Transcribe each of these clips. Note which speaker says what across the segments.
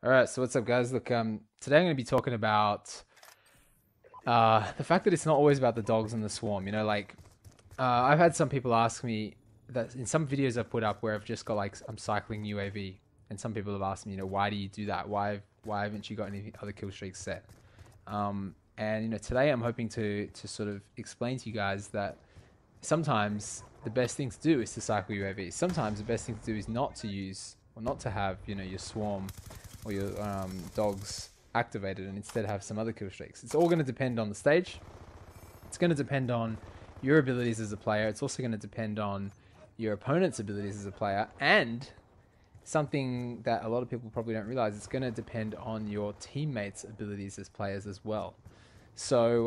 Speaker 1: All right, so what's up, guys? Look, today I'm going to be talking about the fact that it's not always about the dogs and the swarm. I've had some people ask me that in some videos I've put up where I've just got like I'm cycling UAV, and some people have asked me, why do you do that? Why haven't you got any other kill streaks set? And today I'm hoping to sort of explain to you guys that sometimes the best thing to do is to cycle UAVs. Sometimes the best thing to do is not to use or not to have your swarm or your dogs activated, and instead have some other kill streaks. It's all going to depend on the stage. It's going to depend on your abilities as a player. It's also going to depend on your opponent's abilities as a player, and something that a lot of people probably don't realize, it's going to depend on your teammates' abilities as players as well. So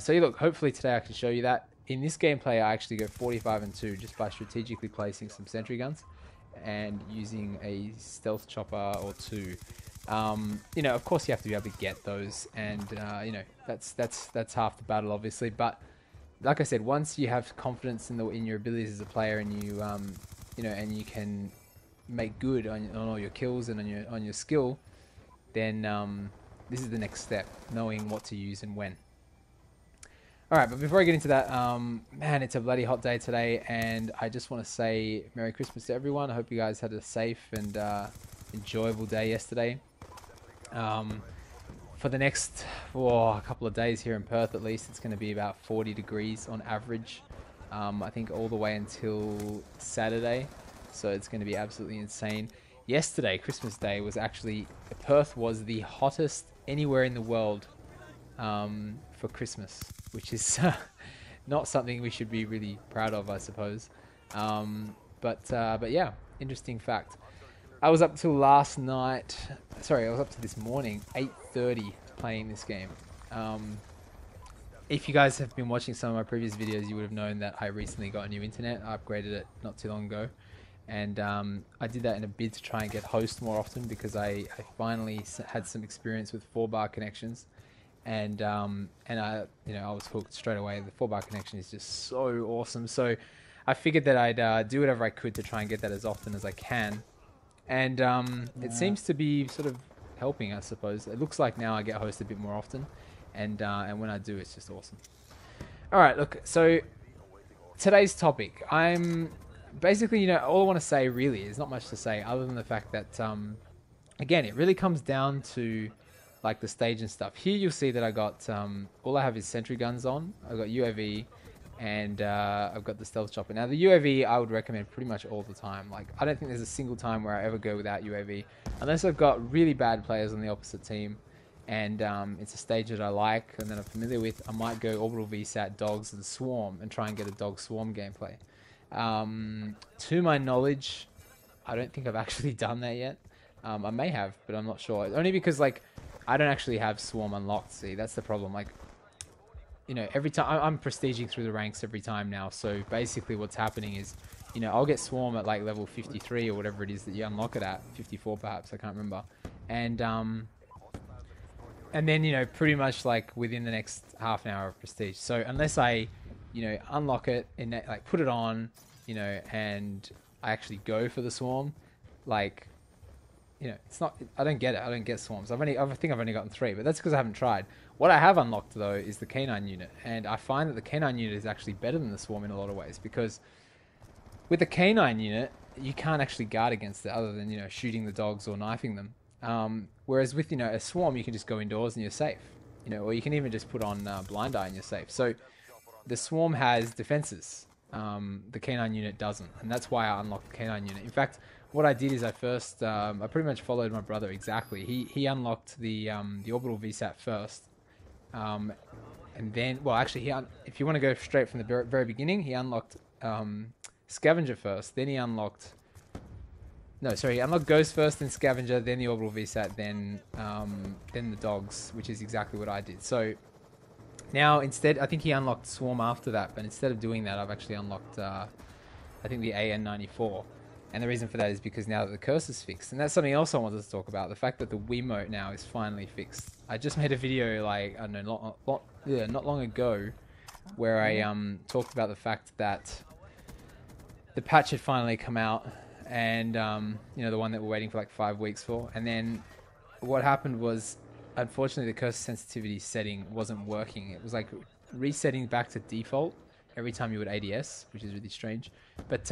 Speaker 1: look, hopefully today I can show you that. In this gameplay, I actually go 45-2 just by strategically placing some sentry guns and using a stealth chopper or two. Of course you have to be able to get those, and that's half the battle, obviously. But like I said, once you have confidence in your abilities as a player, and and you can make good on all your kills and on your skill, then this is the next step: knowing what to use and when. All right, but before I get into that, man, it's a bloody hot day today, and I just want to say Merry Christmas to everyone. I hope you guys had a safe and enjoyable day yesterday. For the next a couple of days here in Perth, at least, it's going to be about 40 degrees on average. I think all the way until Saturday, so it's going to be absolutely insane. Yesterday, Christmas Day, Perth was the hottest anywhere in the world for Christmas, which is not something we should be really proud of, I suppose. But yeah, interesting fact. I was up till last night. Sorry, I was up to this morning, 8:30, playing this game. If you guys have been watching some of my previous videos, you would have known that I recently got a new internet. I upgraded it not too long ago, and I did that in a bid to try and get host more often, because I finally had some experience with 4-bar connections. And I was hooked straight away. The 4-bar connection is just so awesome. So I figured that I'd do whatever I could to try and get that as often as I can. And it seems to be sort of helping, I suppose. It looks like now I get host a bit more often, and when I do, it's just awesome. All right, look. So today's topic, I'm basically, all I want to say really is not much to say, other than the fact that again, it really comes down to like the stage and stuff. Here you'll see that I got all I have is sentry guns on. I've got UAV, and I've got the stealth chopper. Now the UAV I would recommend pretty much all the time. Like, I don't think there's a single time where I ever go without UAV, unless I've got really bad players on the opposite team, and it's a stage that I like and that I'm familiar with. I might go orbital VSAT, dogs, and swarm, and try and get a dog swarm gameplay. To my knowledge, I don't think I've actually done that yet. I may have, but I'm not sure. Only because, like, I don't actually have swarm unlocked. See, that's the problem. Like, every time I'm prestiging through the ranks every time now. So basically what's happening is, I'll get swarm at like level 53 or whatever it is that you unlock it at, 54 perhaps, I can't remember. And then, pretty much like within the next half an hour of prestige. So unless I, unlock it and like put it on, and I actually go for the swarm, like, it's not. I don't get it. I don't get swarms. I think I've only gotten 3, but that's because I haven't tried. What I have unlocked though is the canine unit, and I find that the canine unit is actually better than the swarm in a lot of ways, because with the canine unit you can't actually guard against it other than shooting the dogs or knifing them. Whereas with a swarm, you can just go indoors and you're safe. Or you can even just put on blind eye and you're safe. So the swarm has defenses. The canine unit doesn't, and that's why I unlocked the canine unit. In fact, what I did is I pretty much followed my brother exactly. He unlocked the orbital VSAT first, and then, well, actually, if you want to go straight from the very beginning, he unlocked Scavenger first. Then he unlocked he unlocked Ghost first, then Scavenger, then the orbital VSAT, then the dogs, which is exactly what I did. So now instead, I think he unlocked Swarm after that, but instead of doing that, I've actually unlocked I think the AN94. And the reason for that is because now that the curse is fixed, and that's something else I wanted to talk about, the fact that the Wiimote now is finally fixed. I just made a video, like, I don't know, not long ago, where I talked about the fact that the patch had finally come out, and the one that we're waiting for like 5 weeks for, and then what happened was, unfortunately, the cursor sensitivity setting wasn't working. It was like resetting back to default every time you would ADS, which is really strange. But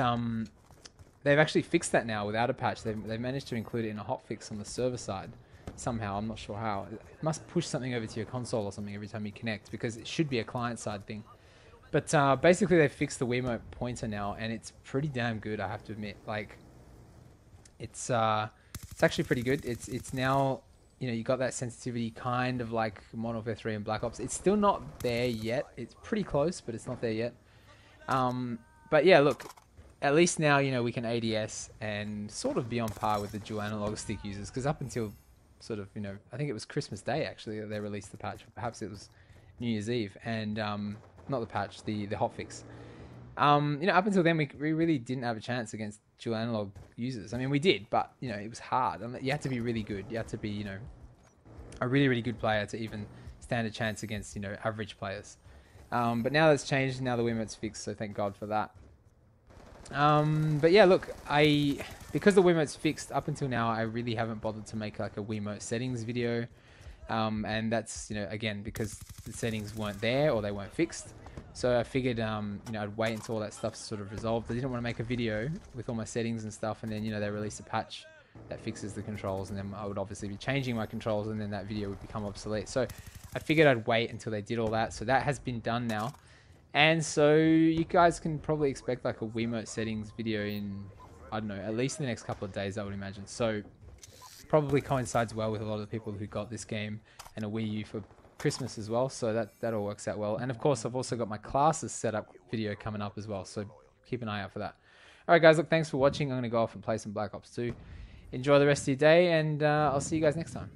Speaker 1: they've actually fixed that now without a patch. They've managed to include it in a hotfix on the server side somehow. I'm not sure how. It must push something over to your console or something every time you connect, because it should be a client side thing. But basically, they've fixed the Wiimote pointer now, and it's pretty damn good, I have to admit. Like, it's actually pretty good. It's now, you know, you got that sensitivity kind of like Modern Warfare 3 and Black Ops. It's still not there yet. It's pretty close, but it's not there yet. But yeah, look, at least now, you know, we can ADS and sort of be on par with the dual analog stick users, because up until sort of, you know, I think it was Christmas Day actually that they released the patch. Perhaps it was New Year's Eve, and not the patch, the hotfix. You know, up until then, we really didn't have a chance against dual analog users. I mean, we did, but, you know, it was hard. I mean, you had to be really good. You had to be, you know, a really, really good player to even stand a chance against, you know, average players. But now that's changed. Now the Wiimote's fixed, so thank God for that. But yeah, look, because the Wiimote's fixed, up until now, I really haven't bothered to make like a Wiimote settings video. And that's, you know, again, because the settings weren't there or they weren't fixed. So I figured, you know, I'd wait until all that stuff's sort of resolved. I didn't want to make a video with all my settings and stuff, and then, you know, they release a patch that fixes the controls, and then I would obviously be changing my controls, and then that video would become obsolete. So I figured I'd wait until they did all that. So that has been done now. And so you guys can probably expect like a Wiimote settings video in, I don't know, at least in the next couple of days, I would imagine. So probably coincides well with a lot of the people who got this game and a Wii U for Christmas as well. So that all works out well. And of course, I've also got my classes set up video coming up as well. So keep an eye out for that. All right, guys, look, thanks for watching. I'm going to go off and play some Black Ops 2. Enjoy the rest of your day, and I'll see you guys next time.